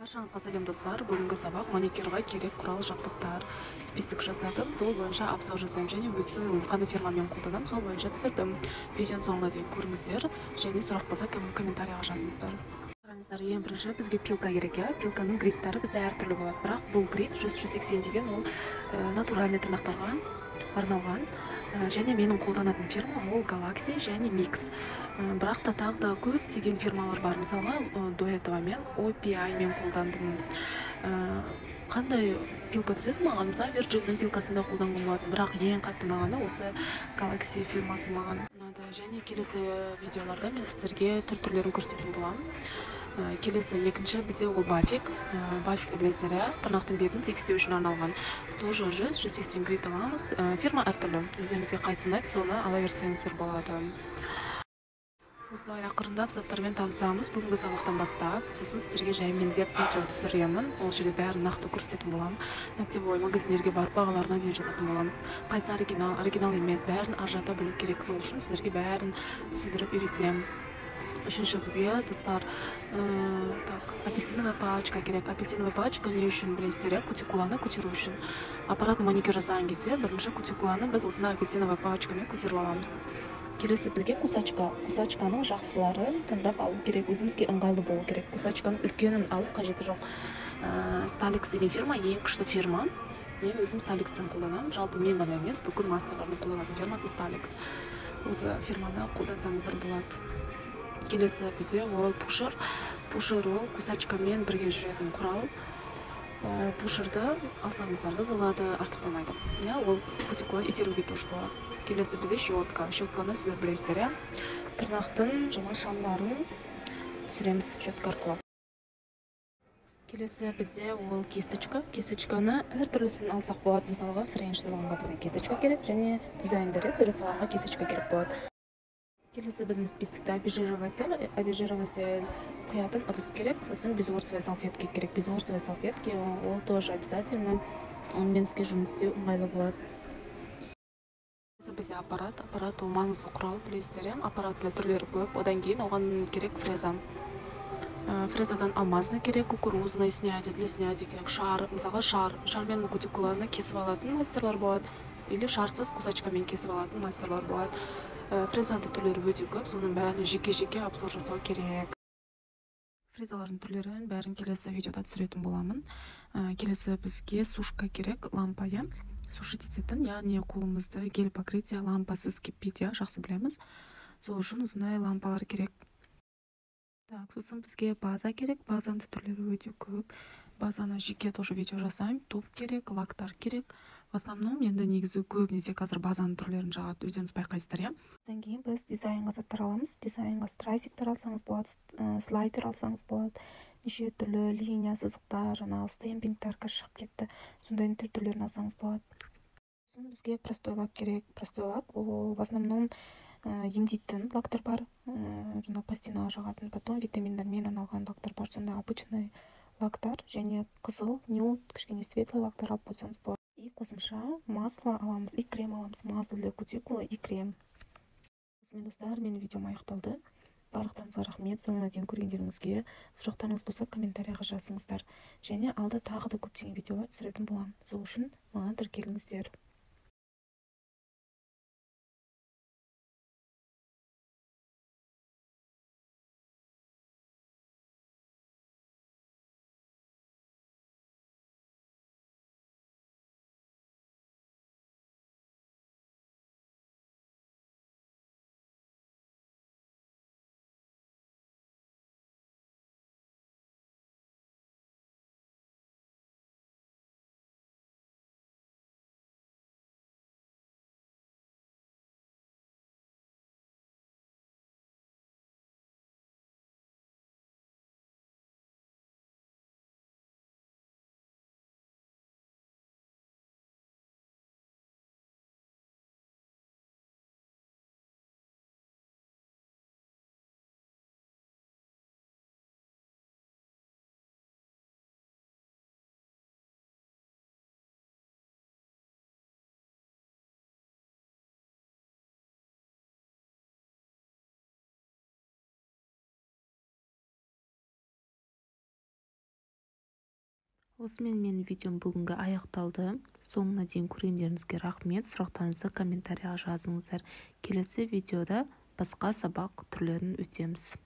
Баршаңызға сәлем достар. Бүгінгі сабақ маникюрға керек құрал жабдықтар список жасадым. Сол бойынша обзор жасаймын және өзім қандай фирмамен қолданамын, сол бойынша түсірдім. Видеоның соңына дейін көріңіздер және сұрақ болса комментарийға жазыңыздар. Қараңыздар, ең бірінші бізге пилка керек. Пилканың гриттары бізде әртүрлі болады, бірақ бұл грит 100-180 деген ол натуральный тырнақтарға арналған. Және менің қолданатын фирма ол Galaxy және Mix. Бірақ та тағы да көптеген фирмалар бар. Мысалға, до этого мен OPI мен қолдандым. Қандай пилка түседі маған? Мысалы, Virgin'нің пилкасында қолданған болатын, бірақ ең қатты ұнағаны осы Galaxy фирмасы маған ұнады. Және келесі видеоларда мен сіздерге түр-түрлерін көрсететін боламын. Келесі екінші бізде ол бафик. Бафикті білесіздер, тырнақтың бетін тегістеу үшін арналған. Тоже 100-180 грит аламыз. Фирма әртүрлі. Өздеріңізге қайсысын ұнайды, соны ала берсеңіздер болады. Осылай ақырындап заттармен танысамыз бүгінгі сабақтан бастап. Сосын сіздерге жаймен деп видео түсіремін. Ол жерде бәрін нақты көрсететін боламын. Ногтевой магазиндерге барып бағаларына дейін жазатын боламын. Қайсы оригинал емес, бәрін ажырата білу керек. Сол үшін сіздерге бәрін түсіндіріп үйретемін. Үшінші бізге достар апельсиновая палочка керек. Апельсиновая палочка не үшін білесіздер? Кутикуланы көтеру үшін. Аппаратный маникюр жасаған кезде бірінші кутикуланы біз осындай апельсиновая палочкамен көтеріп аламыз. Келесі бізге кусачка. Кусачканың жақсыларын таңдап алу керек. Өзімізге ыңғайлы болу керек. Кусачканың үлкенін алу қажеті жоқ. Stalex деген фирма ең күшті фирма. Мен өзім Stalexпен қолданамын. Жалпы мен ғана емес, бүкіл мастерлардың қолданатын фирмасы Stalex. Осы фирманы қолдансаңыздар болады. Келесі бізде ол пушер. Пушер ол кусачкамен бірге жүретін құрал. Пушерді алсаңыздар да болады, артық болмайды. Ол кутикуланы итеруге тоже болады. Келесі бізде щетка. Щетканы сіздер білесіздер, тырнақтың жаңа шамдарын түсіреміз щетка арқылы. Келесі бізде ол кисточка. Кисточканы әртүрлісін алсақ болады. Мысалға, френч салонға бізге кисточка керек, және дизайндерге сурет салонға кисточка керек болады. Келесі біздің списокта обезжириватель құятын ыдыс керек, сосын безворсовая салфетка керек. Безворсовая салфетки ол тоже обязательно, онымен сізге жұмыс істеу ыңғайлы болады. Бізде аппарат ол маңызды құрал, білесіздер, аппараттың түрлері көп. Одан кейін оған керек фреза. Фрезадан алмазный керек, кукурузный снятие, для снятия керек, шар. Мысалға, шармен кутикуланы кесіп алатын мастерлар болады, или шарсыз кусачкамен кесіп алатын мастерлар болады. Фрезаның түрлері өте көп, соның бәрін жеке-жеке обзор жасау керек. Фрезалардың түрлерін бәрін келесі видеода түсіретін боламын. Келесі бізге сушка керек, лампа, сушить ететін, яғни қолымызды гель покрытие лампасыз кеппейді, жақсы білеміз. Сол үшін осындай лампалар керек. Сосын бізге база керек, базаның түрлері өте көп. Базаны жеке тоже видео жасаймын. Топ керек, лактар керек. В основном енді негізі көбінесе қазір базаның түрлерін жағады, өздеріңіз байқайсыздар. Одан кейін біз дизайнға заттар аламыз. Дизайнға страйсиктер алсаңыз болады, слайдер алсаңыз болады. Неше түрлі линия, сызықтар, жаңағы стемпингтар шығып кетті. Сондай түрлерін алсаңыз болады. Бізге простой лак керек. Простой лак ол в основном емдейтін лактар бар, жаңа пластинаға жағатын, потом витаминдармен арналған лактар бар. Сонда обычный лактар және қызыл, нюд, кішкене светлый лактар алып қойсаңыз болады. И қосымша масло аламыз, и крем аламыз. Масло для кутикулы и крем. Осымен достар, менің видеом аяқталды. Барлықтарыңызға рахмет. Соңына дейін көргендеріңізге. Сұрақтарыңыз болса комментарийға жазыңыздар. Және алда тағы да көптеген видеолар түсіретін боламын. Сол үшін маған тіркеліңіздер. осымен менің видеом бүгінгі аяқталды. Соңына дейін көргендеріңізге рахмет. Сұрақтарыңызды комментарийға жазыңыздар. Келесі видеода басқа сабақ түрлерін өтеміз.